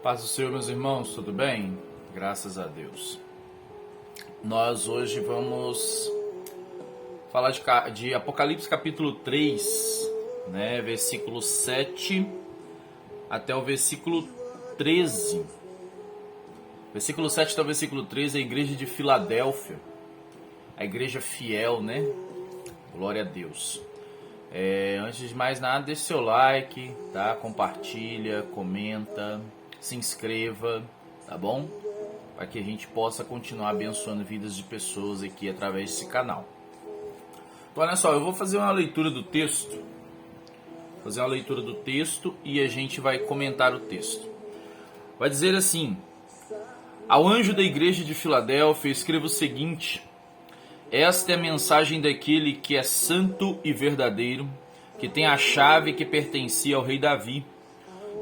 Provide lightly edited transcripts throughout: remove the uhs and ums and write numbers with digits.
Paz do Senhor, meus irmãos, tudo bem? Graças a Deus. Nós hoje vamos falar de Apocalipse capítulo 3, versículo 7 até o versículo 13. Versículo 7 até o versículo 13, a igreja de Filadélfia, a igreja fiel, Glória a Deus. Antes de mais nada, deixe seu like, tá? Compartilha, comenta, se inscreva, tá bom? Para que a gente possa continuar abençoando vidas de pessoas aqui através desse canal. Então, olha só, eu vou fazer uma leitura do texto. E a gente vai comentar o texto. Vai dizer assim: ao anjo da igreja de Filadélfia, escreva o seguinte: esta é a mensagem daquele que é santo e verdadeiro, que tem a chave que pertencia ao rei Davi.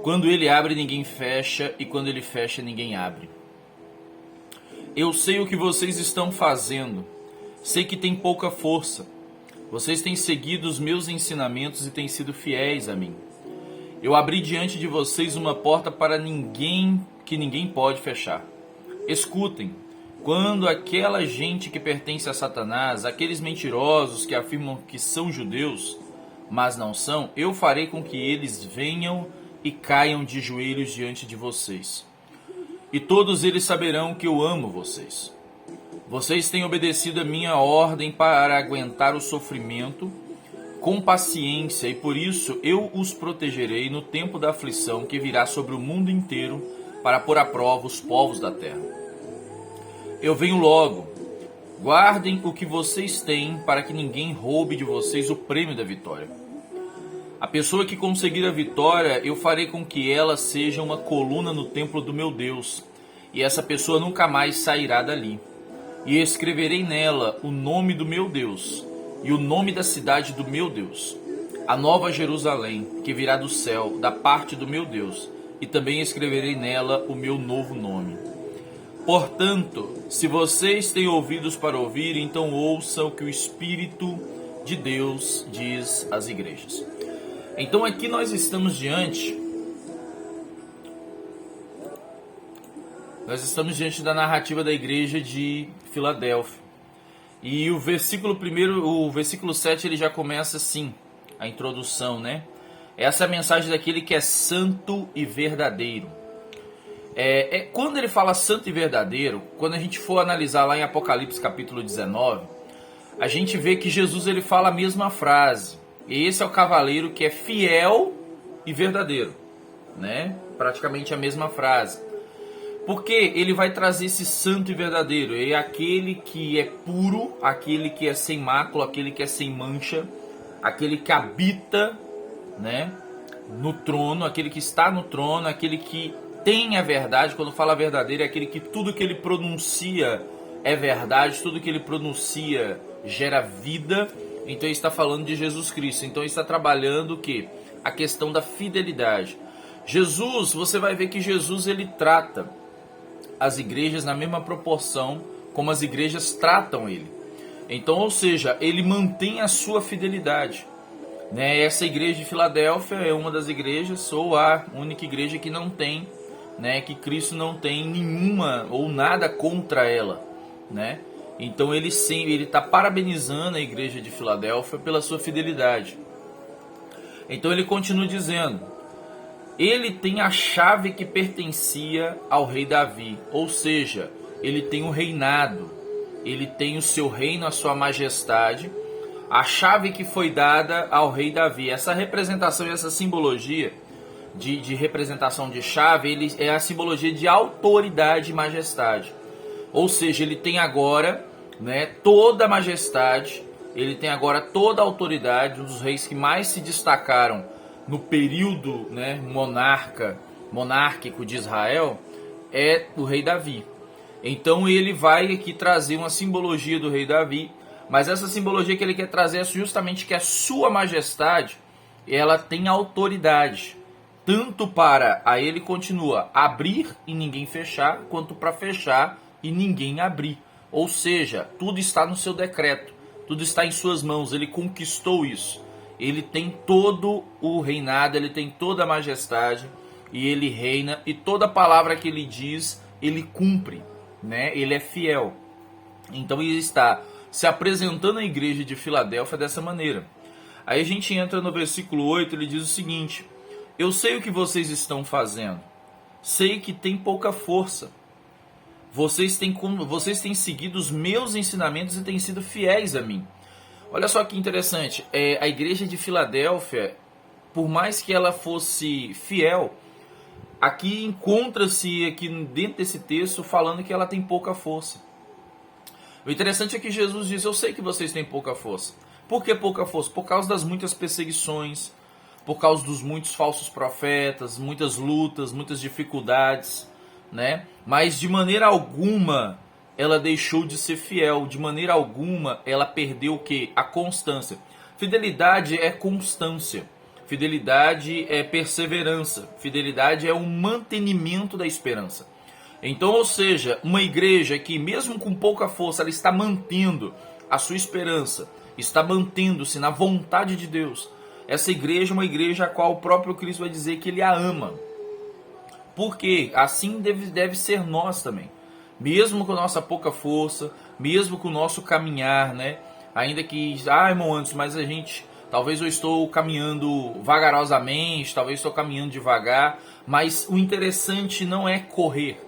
Quando ele abre, ninguém fecha, e quando ele fecha, ninguém abre. Eu sei o que vocês estão fazendo. Sei que tem pouca força. Vocês têm seguido os meus ensinamentos e têm sido fiéis a mim. Eu abri diante de vocês uma porta para que ninguém pode fechar. Escutem. Quando aquela gente que pertence a Satanás, aqueles mentirosos que afirmam que são judeus, mas não são, eu farei com que eles venham e caiam de joelhos diante de vocês. E todos eles saberão que eu amo vocês. Vocês têm obedecido a minha ordem para aguentar o sofrimento com paciência, e por isso eu os protegerei no tempo da aflição que virá sobre o mundo inteiro para pôr à prova os povos da terra. Eu venho logo. Guardem o que vocês têm para que ninguém roube de vocês o prêmio da vitória. A pessoa que conseguir a vitória, eu farei com que ela seja uma coluna no templo do meu Deus, e essa pessoa nunca mais sairá dali. E escreverei nela o nome do meu Deus, e o nome da cidade do meu Deus, a nova Jerusalém, que virá do céu, da parte do meu Deus, e também escreverei nela o meu novo nome. Portanto, se vocês têm ouvidos para ouvir, então ouçam o que o Espírito de Deus diz às igrejas. Então aqui nós estamos diante da narrativa da igreja de Filadélfia. E o versículo 7, ele já começa assim, a introdução, Essa é a mensagem daquele que é santo e verdadeiro. Quando ele fala santo e verdadeiro, quando a gente for analisar lá em Apocalipse capítulo 19, a gente vê que Jesus ele fala a mesma frase. E esse é o cavaleiro que é fiel e verdadeiro, Praticamente a mesma frase. Porque ele vai trazer esse santo e verdadeiro. É aquele que é puro, aquele que é sem mácula, aquele que é sem mancha, aquele que habita, no trono, aquele que está no trono, aquele que tem a verdade. Quando fala verdadeiro, é aquele que tudo que ele pronuncia é verdade, tudo que ele pronuncia gera vida. Então ele está falando de Jesus Cristo. Então ele está trabalhando o quê? A questão da fidelidade. Jesus, você vai ver que Jesus ele trata as igrejas na mesma proporção como as igrejas tratam ele. Então, ou seja, ele mantém a sua fidelidade. Essa igreja de Filadélfia é uma das igrejas, ou a única igreja que não tem, que Cristo não tem nenhuma ou nada contra ela, Então ele está parabenizando a igreja de Filadélfia pela sua fidelidade. Então ele continua dizendo: ele tem a chave que pertencia ao rei Davi, ou seja, ele tem o reinado, ele tem o seu reino, a sua majestade, a chave que foi dada ao rei Davi. Essa representação e essa simbologia de representação de chave, é a simbologia de autoridade e majestade. Ou seja, ele tem agora toda a majestade, ele tem agora toda a autoridade. Um dos reis que mais se destacaram no período monárquico de Israel é o rei Davi. Então ele vai aqui trazer uma simbologia do rei Davi, mas essa simbologia que ele quer trazer é justamente que a sua majestade ela tem autoridade, tanto para, aí ele continua, abrir e ninguém fechar, quanto para fechar e ninguém abrir. Ou seja, tudo está no seu decreto, tudo está em suas mãos, ele conquistou isso. Ele tem todo o reinado, ele tem toda a majestade, e ele reina, e toda palavra que ele diz, ele cumpre, né? Ele é fiel. Então ele está se apresentando à igreja de Filadélfia dessa maneira. Aí a gente entra no versículo 8, ele diz o seguinte: eu sei o que vocês estão fazendo, sei que tem pouca força. Vocês têm seguido os meus ensinamentos e têm sido fiéis a mim. Olha só que interessante, a igreja de Filadélfia, por mais que ela fosse fiel, aqui encontra-se aqui dentro desse texto falando que ela tem pouca força. O interessante é que Jesus diz: eu sei que vocês têm pouca força. Por que pouca força? Por causa das muitas perseguições, por causa dos muitos falsos profetas, muitas lutas, muitas dificuldades, né? Mas de maneira alguma ela deixou de ser fiel, de maneira alguma ela perdeu o quê? A constância. Fidelidade é constância, fidelidade é perseverança, fidelidade é o mantenimento da esperança. Então, ou seja, uma igreja que mesmo com pouca força ela está mantendo a sua esperança, está mantendo-se na vontade de Deus. Essa igreja é uma igreja a qual o próprio Cristo vai dizer que ele a ama. Porque assim deve ser nós também. Mesmo com a nossa pouca força, mesmo com o nosso caminhar, né? Ainda que, irmão Anderson, mas a gente, talvez eu estou caminhando vagarosamente, talvez estou caminhando devagar, mas o interessante não é correr,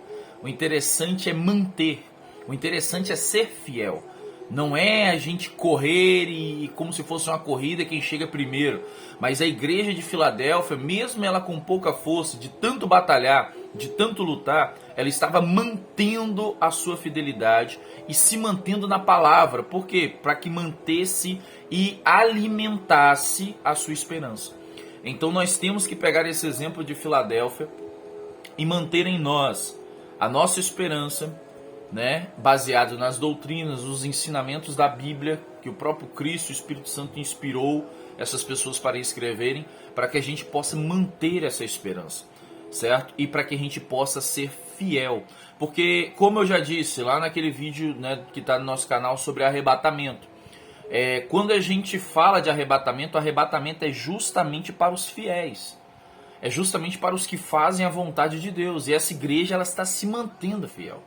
o interessante é manter, o interessante é ser fiel. Não é a gente correr e como se fosse uma corrida quem chega primeiro. Mas a igreja de Filadélfia, mesmo ela com pouca força, de tanto batalhar, de tanto lutar, ela estava mantendo a sua fidelidade e se mantendo na palavra. Por quê? Para que mantesse e alimentasse a sua esperança. Então nós temos que pegar esse exemplo de Filadélfia e manter em nós a nossa esperança, né, baseado nas doutrinas, nos ensinamentos da Bíblia, que o próprio Cristo, o Espírito Santo inspirou essas pessoas para escreverem, para que a gente possa manter essa esperança, certo? E para que a gente possa ser fiel. Porque, como eu já disse lá naquele vídeo, né, que está no nosso canal sobre arrebatamento, quando a gente fala de arrebatamento, o arrebatamento é justamente para os fiéis. É justamente para os que fazem a vontade de Deus. E essa igreja ela está se mantendo fiel.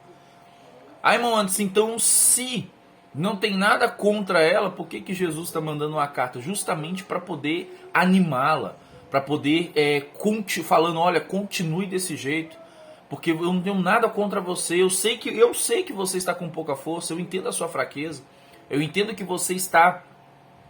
Irmão Anderson, então se não tem nada contra ela, por que Jesus está mandando uma carta? Justamente para poder animá-la, para poder falando, olha, continue desse jeito, porque eu não tenho nada contra você, eu sei que você está com pouca força, eu entendo a sua fraqueza, eu entendo que você está,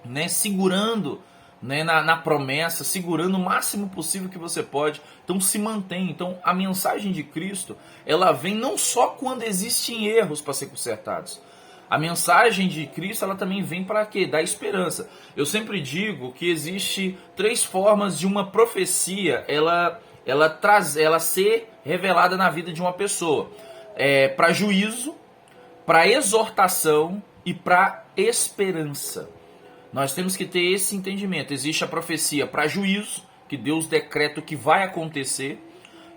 né, segurando, né, na promessa, segurando o máximo possível que você pode. Então se mantém. Então a mensagem de Cristo, ela vem não só quando existem erros para ser consertados. A mensagem de Cristo, ela também vem para quê? Dar esperança. Eu sempre digo que existe 3 formas de uma profecia ela ser revelada na vida de uma pessoa. Para juízo, para exortação e para esperança. Nós temos que ter esse entendimento. Existe a profecia para juízo, que Deus decreta o que vai acontecer.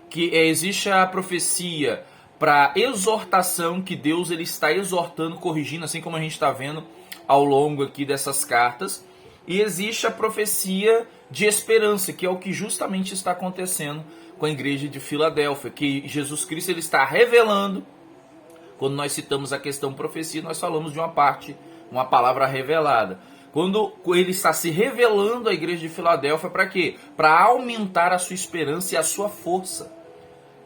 Que existe a profecia para exortação, que Deus ele está exortando, corrigindo, assim como a gente está vendo ao longo aqui dessas cartas. E existe a profecia de esperança, que é o que justamente está acontecendo com a igreja de Filadélfia, que Jesus Cristo ele está revelando. Quando nós citamos a questão profecia, nós falamos de uma parte, uma palavra revelada. Quando ele está se revelando à igreja de Filadélfia, para quê? Para aumentar a sua esperança e a sua força,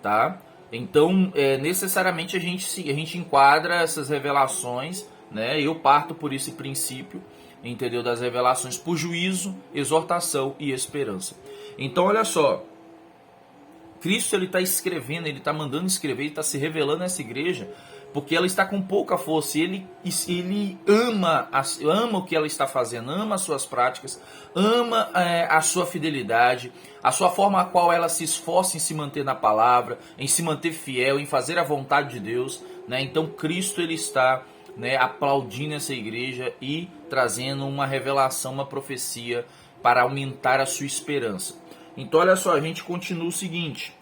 tá? Então, necessariamente a gente enquadra essas revelações, né? Eu parto por esse princípio, entendeu? Das revelações por juízo, exortação e esperança. Então, olha só, Cristo ele está escrevendo, ele está mandando escrever, ele está se revelando a essa igreja, porque ela está com pouca força, e ele ama o que ela está fazendo, ama as suas práticas, ama a sua fidelidade, a sua forma a qual ela se esforça em se manter na palavra, em se manter fiel, em fazer a vontade de Deus, né? Então Cristo ele está, né, aplaudindo essa igreja e trazendo uma revelação, uma profecia para aumentar a sua esperança. Então olha só, a gente continua o seguinte,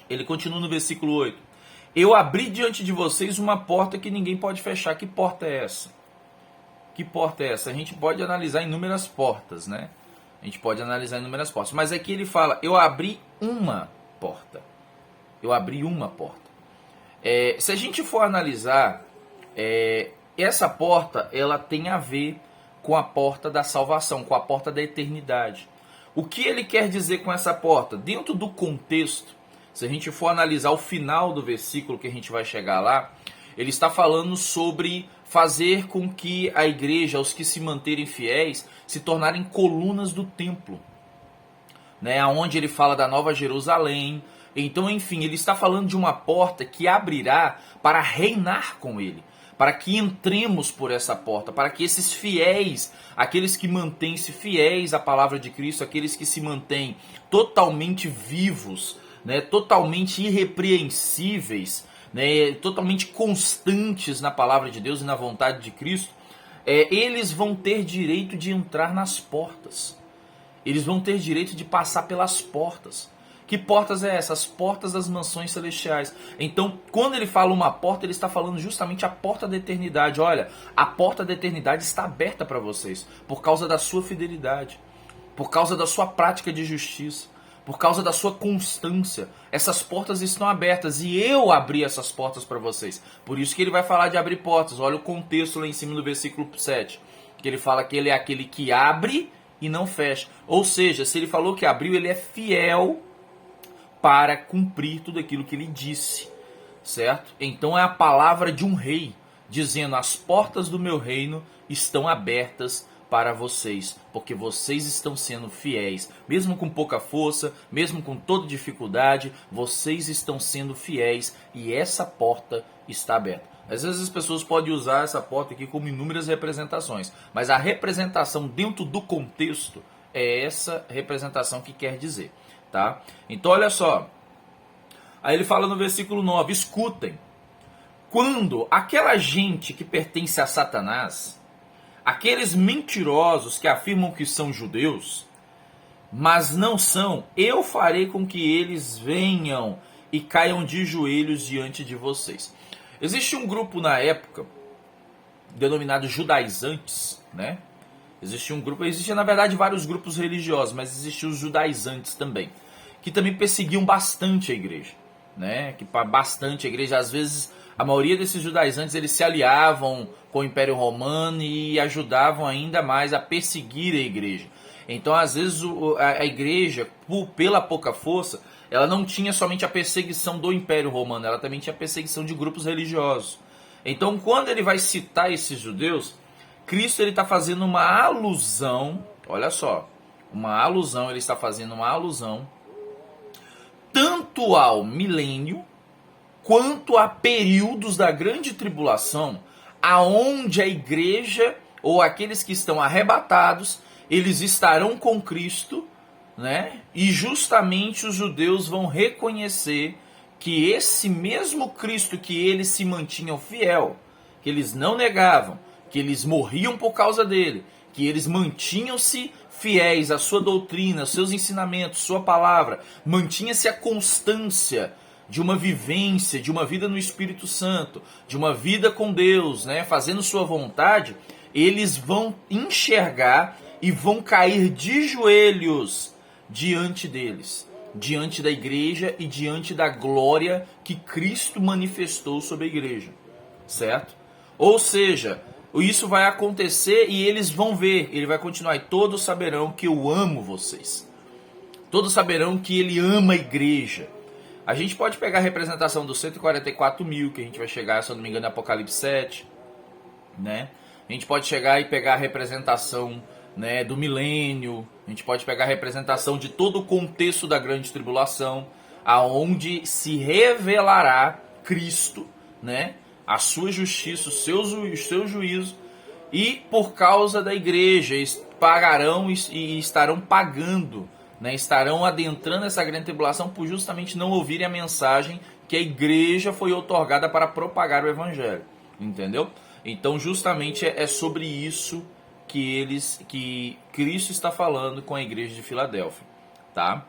ele continua no versículo 8. Eu abri diante de vocês uma porta que ninguém pode fechar. Que porta é essa? Que porta é essa? A gente pode analisar inúmeras portas, né? A gente pode analisar inúmeras portas. Mas aqui ele fala, eu abri uma. porta. Eu abri uma porta. Se a gente for analisar, essa porta, ela tem a ver com a porta da salvação, com a porta da eternidade. O que ele quer dizer com essa porta? Dentro do contexto, se a gente for analisar o final do versículo que a gente vai chegar lá, ele está falando sobre fazer com que a igreja, os que se manterem fiéis, se tornarem colunas do templo, né? Onde ele fala da Nova Jerusalém. Então, enfim, ele está falando de uma porta que abrirá para reinar com ele, para que entremos por essa porta, para que esses fiéis, aqueles que mantêm-se fiéis à palavra de Cristo, aqueles que se mantêm totalmente vivos, né, totalmente irrepreensíveis, né, totalmente constantes na palavra de Deus e na vontade de Cristo, eles vão ter direito de entrar nas portas. Eles vão ter direito de passar pelas portas. Que portas é essas? As portas das mansões celestiais. Então, quando ele fala uma porta, ele está falando justamente a porta da eternidade. Olha, a porta da eternidade está aberta para vocês, por causa da sua fidelidade, por causa da sua prática de justiça, por causa da sua constância. Essas portas estão abertas e eu abri essas portas para vocês. Por isso que ele vai falar de abrir portas. Olha o contexto lá em cima do versículo 7, que ele fala que ele é aquele que abre e não fecha. Ou seja, se ele falou que abriu, ele é fiel para cumprir tudo aquilo que ele disse, certo? Então é a palavra de um rei, dizendo: as portas do meu reino estão abertas para vocês, porque vocês estão sendo fiéis, mesmo com pouca força, mesmo com toda dificuldade, vocês estão sendo fiéis e essa porta está aberta. Às vezes as pessoas podem usar essa porta aqui como inúmeras representações, mas a representação dentro do contexto é essa representação que quer dizer. Tá? Então olha só, aí ele fala no versículo 9, escutem, quando aquela gente que pertence a Satanás, aqueles mentirosos que afirmam que são judeus, mas não são, eu farei com que eles venham e caiam de joelhos diante de vocês. Existe um grupo na época, denominado judaizantes, né? Existia na verdade vários grupos religiosos, mas existiam os judaizantes também, que também perseguiam bastante a igreja, né? Bastante a igreja. Às vezes, a maioria desses judaizantes, eles se aliavam com o Império Romano e ajudavam ainda mais a perseguir a igreja. Então, às vezes, a igreja, pela pouca força, ela não tinha somente a perseguição do Império Romano, ela também tinha a perseguição de grupos religiosos. Então, quando ele vai citar esses judeus, Cristo está fazendo uma alusão, olha só, ele está fazendo uma alusão tanto ao milênio quanto a períodos da grande tribulação, aonde a igreja ou aqueles que estão arrebatados, eles estarão com Cristo, né? E justamente os judeus vão reconhecer que esse mesmo Cristo que eles se mantinham fiel, que eles não negavam, que eles morriam por causa dele, que eles mantinham-se fiéis à sua doutrina, aos seus ensinamentos, sua palavra, mantinha-se a constância de uma vivência, de uma vida no Espírito Santo, de uma vida com Deus, né, fazendo sua vontade, eles vão enxergar e vão cair de joelhos diante deles, diante da igreja e diante da glória que Cristo manifestou sobre a igreja, certo? Ou seja, isso vai acontecer e eles vão ver, ele vai continuar, e todos saberão que eu amo vocês. Todos saberão que ele ama a igreja. A gente pode pegar a representação dos 144 mil, que a gente vai chegar, se eu não me engano, em Apocalipse 7, né? A gente pode chegar e pegar a representação, né, do milênio, a gente pode pegar a representação de todo o contexto da grande tribulação, aonde se revelará Cristo, né? A sua justiça, o seu juízo, e por causa da igreja, eles pagarão e estarão pagando, né? Estarão adentrando essa grande tribulação por justamente não ouvirem a mensagem que a igreja foi outorgada para propagar o evangelho, entendeu? Então justamente é sobre isso que Cristo está falando com a igreja de Filadélfia, tá?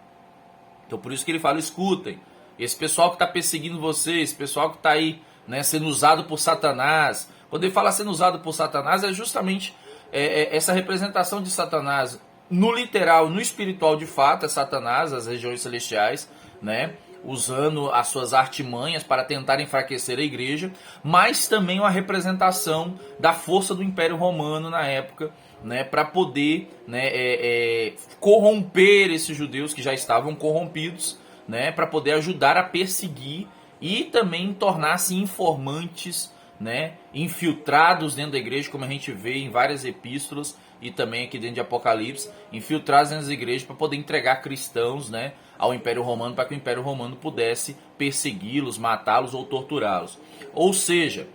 Então por isso que ele fala, escutem, esse pessoal que está perseguindo vocês, esse pessoal que está aí, né, sendo usado por Satanás. Quando ele fala sendo usado por Satanás, é justamente essa representação de Satanás no literal, no espiritual de fato, é Satanás, as regiões celestiais, né, usando as suas artimanhas para tentar enfraquecer a igreja, mas também uma representação da força do Império Romano na época, né, para poder, né, corromper esses judeus que já estavam corrompidos, né, para poder ajudar a perseguir e também tornar-se informantes, né, infiltrados dentro da igreja, como a gente vê em várias epístolas e também aqui dentro de Apocalipse, infiltrados dentro das igrejas para poder entregar cristãos, né, ao Império Romano, para que o Império Romano pudesse persegui-los, matá-los ou torturá-los. Ou seja,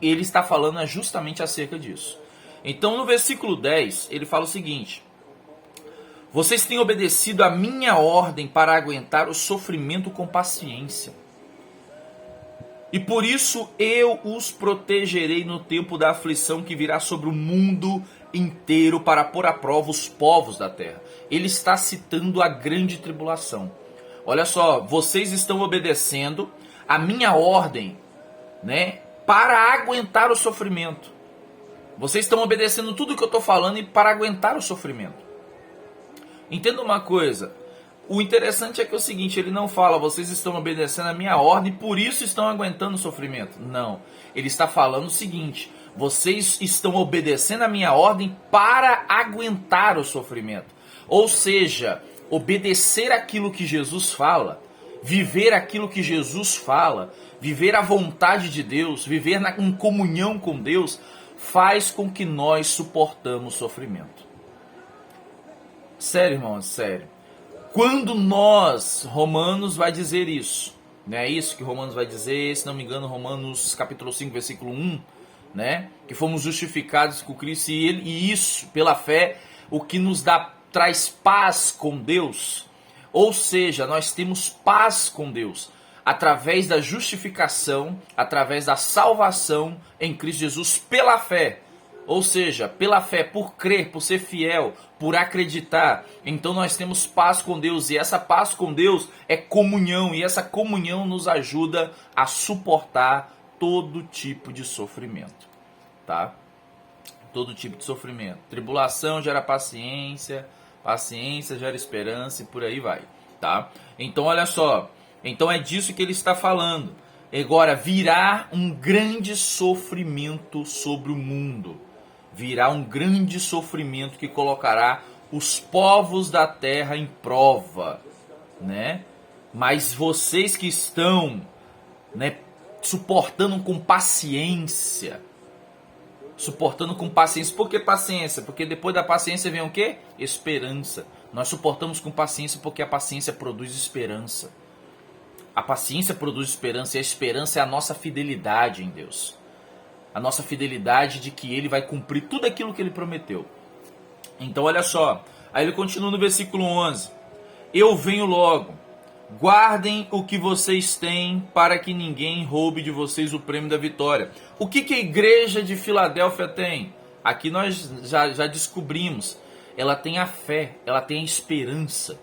ele está falando justamente acerca disso. Então no versículo 10 ele fala o seguinte: vocês têm obedecido a minha ordem para aguentar o sofrimento com paciência. E por isso eu os protegerei no tempo da aflição que virá sobre o mundo inteiro para pôr à prova os povos da terra. Ele está citando a grande tribulação. Olha só, vocês estão obedecendo a minha ordem, né, para aguentar o sofrimento. Vocês estão obedecendo tudo que eu estou falando e para aguentar o sofrimento. Entenda uma coisa. O interessante é que é o seguinte, ele não fala, vocês estão obedecendo a minha ordem e por isso estão aguentando o sofrimento. Não, ele está falando o seguinte, vocês estão obedecendo a minha ordem para aguentar o sofrimento. Ou seja, obedecer aquilo que Jesus fala, viver aquilo que Jesus fala, viver a vontade de Deus, viver em comunhão com Deus, faz com que nós suportamos sofrimento. Sério, irmãos, sério. Quando nós, Romanos vai dizer isso, né? É isso que Romanos vai dizer, se não me engano, Romanos capítulo 5, versículo 1, né? Que fomos justificados com Cristo e isso, pela fé, o que nos traz paz com Deus. Ou seja, nós temos paz com Deus através da justificação, através da salvação em Cristo Jesus pela fé. Ou seja, pela fé, por crer, por ser fiel, por acreditar. Então nós temos paz com Deus e essa paz com Deus é comunhão. E essa comunhão nos ajuda a suportar todo tipo de sofrimento. Tá? Todo tipo de sofrimento. Tribulação gera paciência, paciência gera esperança e por aí vai. Tá? Então olha só, então é disso que ele está falando. Agora virá um grande sofrimento sobre o mundo. Virá um grande sofrimento que colocará os povos da terra em prova, né? Mas vocês que estão, né, suportando com paciência, por que paciência? Porque depois da paciência vem o quê? Esperança. Nós suportamos com paciência porque a paciência produz esperança. A paciência produz esperança e a esperança é a nossa fidelidade em Deus. A nossa fidelidade de que Ele vai cumprir tudo aquilo que Ele prometeu. Então olha só, aí ele continua no versículo 11. Eu venho logo, guardem o que vocês têm para que ninguém roube de vocês o prêmio da vitória. O que a igreja de Filadélfia tem? Aqui nós já descobrimos. Ela tem a fé, ela tem a esperança.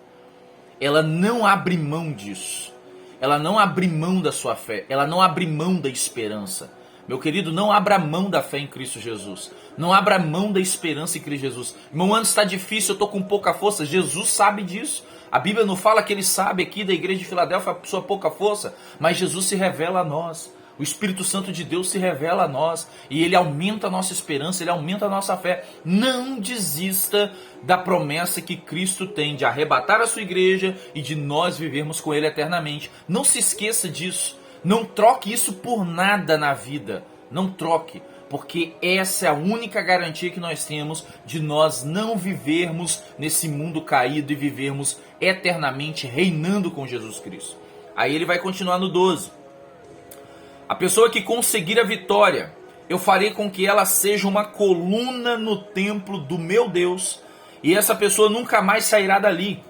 Ela não abre mão disso. Ela não abre mão da sua fé, ela não abre mão da esperança. Meu querido, não abra mão da fé em Cristo Jesus. Não abra mão da esperança em Cristo Jesus. Meu ano está difícil, eu estou com pouca força. Jesus sabe disso. A Bíblia não fala que ele sabe aqui da igreja de Filadélfia a sua pouca força, mas Jesus se revela a nós. O Espírito Santo de Deus se revela a nós e ele aumenta a nossa esperança, ele aumenta a nossa fé. Não desista da promessa que Cristo tem de arrebatar a sua igreja e de nós vivermos com ele eternamente. Não se esqueça disso. Não troque isso por nada na vida. Não troque, porque essa é a única garantia que nós temos de nós não vivermos nesse mundo caído e vivermos eternamente reinando com Jesus Cristo. Aí ele vai continuar no 12. A pessoa que conseguir a vitória, eu farei com que ela seja uma coluna no templo do meu Deus, e essa pessoa nunca mais sairá dali.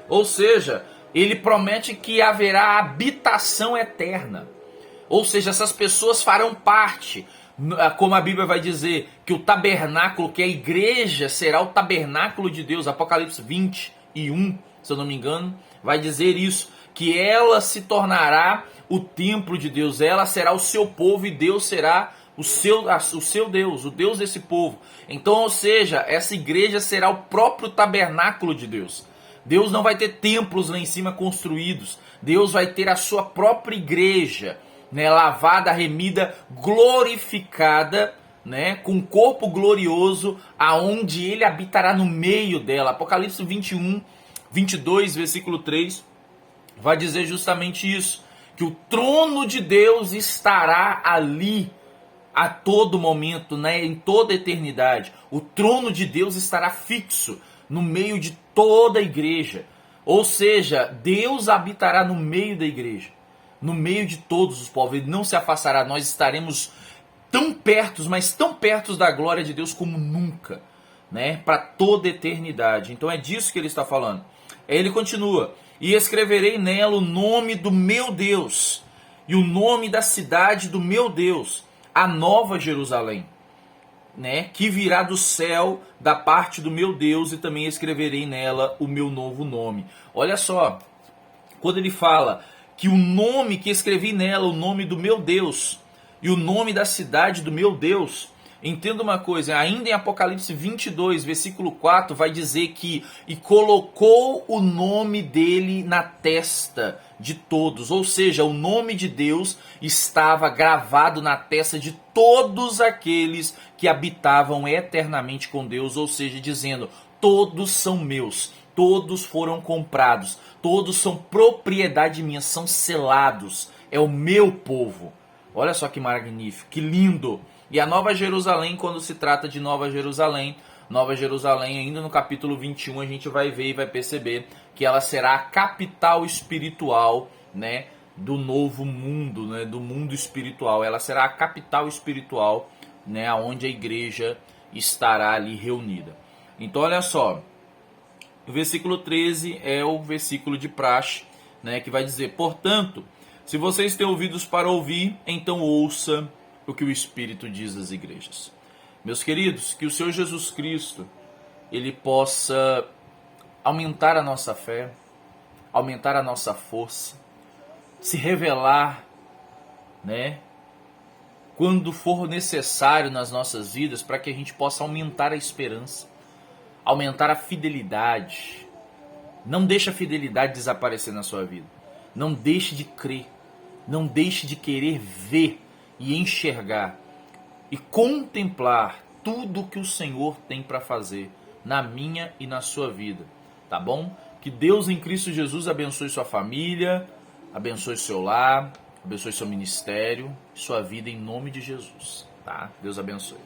Ou seja, ele promete que haverá habitação eterna. Ou seja, essas pessoas farão parte, como a Bíblia vai dizer, que o tabernáculo, que a igreja será o tabernáculo de Deus. Apocalipse 21, se eu não me engano, vai dizer isso, que ela se tornará o templo de Deus, ela será o seu povo e Deus será o seu Deus, o Deus desse povo. Então, ou seja, essa igreja será o próprio tabernáculo de Deus. Deus não vai ter templos lá em cima construídos. Deus vai ter a sua própria igreja, né, lavada, remida, glorificada, né, com corpo glorioso, aonde ele habitará no meio dela. Apocalipse 21, 22, versículo 3, vai dizer justamente isso, que o trono de Deus estará ali a todo momento, né, em toda a eternidade. O trono de Deus estará fixo no meio de toda a igreja. Ou seja, Deus habitará no meio da igreja, no meio de todos os povos. Ele não se afastará. Nós estaremos tão perto, mas tão perto da glória de Deus como nunca, né, para toda a eternidade. Então é disso que ele está falando. Ele continua: e escreverei nela o nome do meu Deus e o nome da cidade do meu Deus, a nova Jerusalém, né, que virá do céu da parte do meu Deus, e também escreverei nela o meu novo nome. Olha só, quando ele fala que o nome que escrevi nela, o nome do meu Deus e o nome da cidade do meu Deus, entenda uma coisa, ainda em Apocalipse 22, versículo 4, vai dizer que e colocou o nome dele na testa de todos, ou seja, o nome de Deus estava gravado na testa de todos aqueles que habitavam eternamente com Deus, ou seja, dizendo, todos são meus, todos foram comprados, todos são propriedade minha, são selados, é o meu povo. Olha só que magnífico, que lindo. E a Nova Jerusalém, quando se trata de Nova Jerusalém, ainda no capítulo 21, a gente vai ver e vai perceber que ela será a capital espiritual, né, do novo mundo, né, do mundo espiritual. Ela será a capital espiritual, né, onde a igreja estará ali reunida. Então, olha só, o versículo 13 é o versículo de praxe, né, que vai dizer, portanto, se vocês têm ouvidos para ouvir, então ouça o que o Espírito diz às igrejas. Meus queridos, que o Senhor Jesus Cristo, ele possa aumentar a nossa fé, aumentar a nossa força, se revelar, né, quando for necessário nas nossas vidas, para que a gente possa aumentar a esperança, aumentar a fidelidade. Não deixe a fidelidade desaparecer na sua vida. Não deixe de crer. Não deixe de querer ver e enxergar e contemplar tudo que o Senhor tem para fazer na minha e na sua vida, tá bom? Que Deus em Cristo Jesus abençoe sua família, abençoe seu lar, abençoe seu ministério, sua vida em nome de Jesus, tá? Deus abençoe.